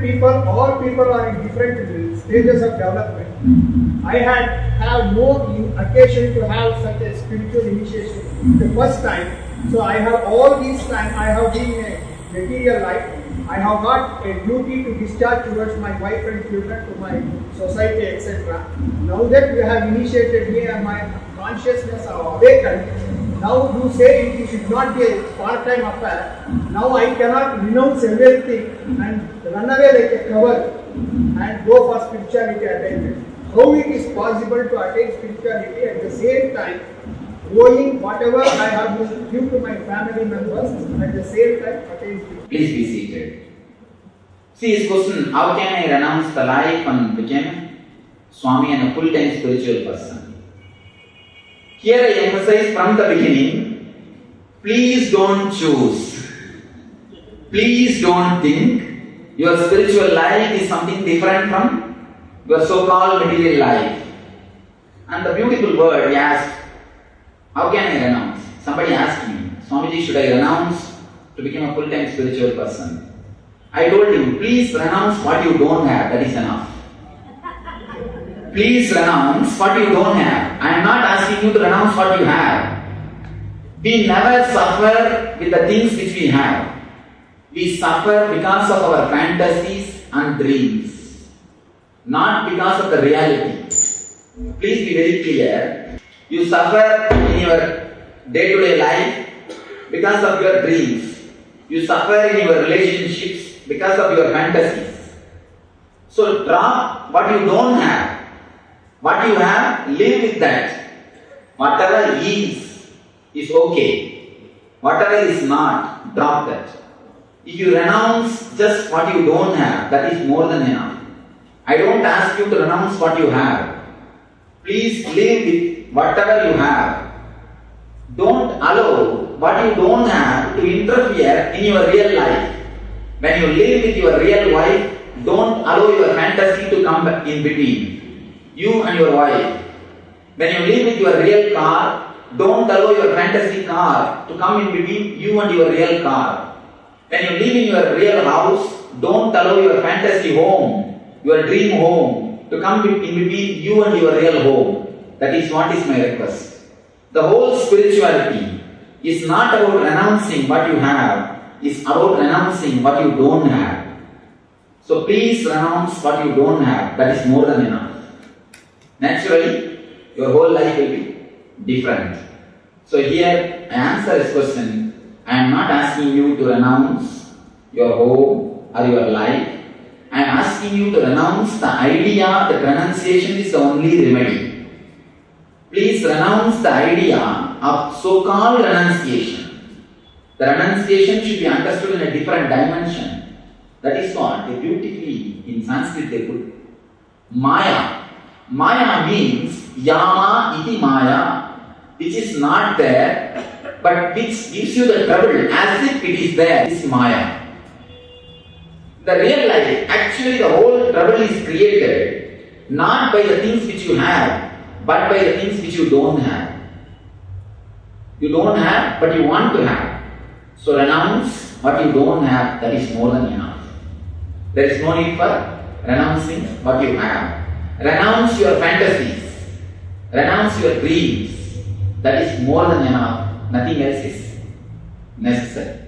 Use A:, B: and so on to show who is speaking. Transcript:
A: people, all people are in different stages of development. I have no occasion to have such a spiritual initiation the first time. So I have all this time, I have been in a material life. I have got a duty to discharge towards my wife and children, to my society, etc. Now that you have initiated me and my consciousness are awakened, now you say it should not be a part-time affair. Now I cannot renounce everything and run away like a cover and go for spirituality attainment. How it is possible to attain spirituality at the same time owing whatever I have to give to my family members, at the same time attain spirituality?
B: Please be seated. See his question, how can I renounce the life and become Swami and a full-time spiritual person? Here I emphasize from the beginning, please don't choose. Please don't think your spiritual life is something different from your so-called material life. And the beautiful word he asked, how can I renounce? Somebody asked me, Swamiji, should I renounce to become a full-time spiritual person? I told him, please renounce what you don't have, that is enough. Please renounce what you don't have. I am not asking you to renounce what you have. We never suffer with the things which we have. We suffer because of our fantasies and dreams, not because of the reality. Please be very clear. You suffer in your day-to-day life because of your dreams. You suffer in your relationships because of your fantasies. So drop what you don't have. What you have, live with that. Whatever is okay. Whatever is not, drop that. If you renounce just what you don't have, that is more than enough. I don't ask you to renounce what you have. Please live with whatever you have. Don't allow what you don't have to interfere in your real life. When you live with your real wife, don't allow your fantasy to come in between you and your wife. When you live with your real car, don't allow your fantasy car to come in between you and your real car. When you live in your real house, don't allow your fantasy home, your dream home, to come in between you and your real home. That is what is my request. The whole spirituality is not about renouncing what you have, it's about renouncing what you don't have. So please renounce what you don't have, that is more than enough. Naturally, your whole life will be different. So here, I answer this question. I am not asking you to renounce your home or your life. I am asking you to renounce the idea that renunciation is the only remedy. Please renounce the idea of so-called renunciation. The renunciation should be understood in a different dimension. That is what they beautifully, in Sanskrit they put Maya. Maya means Yama iti Maya, which is not there, but which gives you the trouble as if it is there. This is Maya. The real life, actually the whole trouble is created not by the things which you have, but by the things which you don't have. You don't have, but you want to have. So renounce what you don't have, that is more than enough. There is no need for renouncing what you have. Renounce your fantasies. Renounce your dreams. That is more than enough. Nothing else is necessary.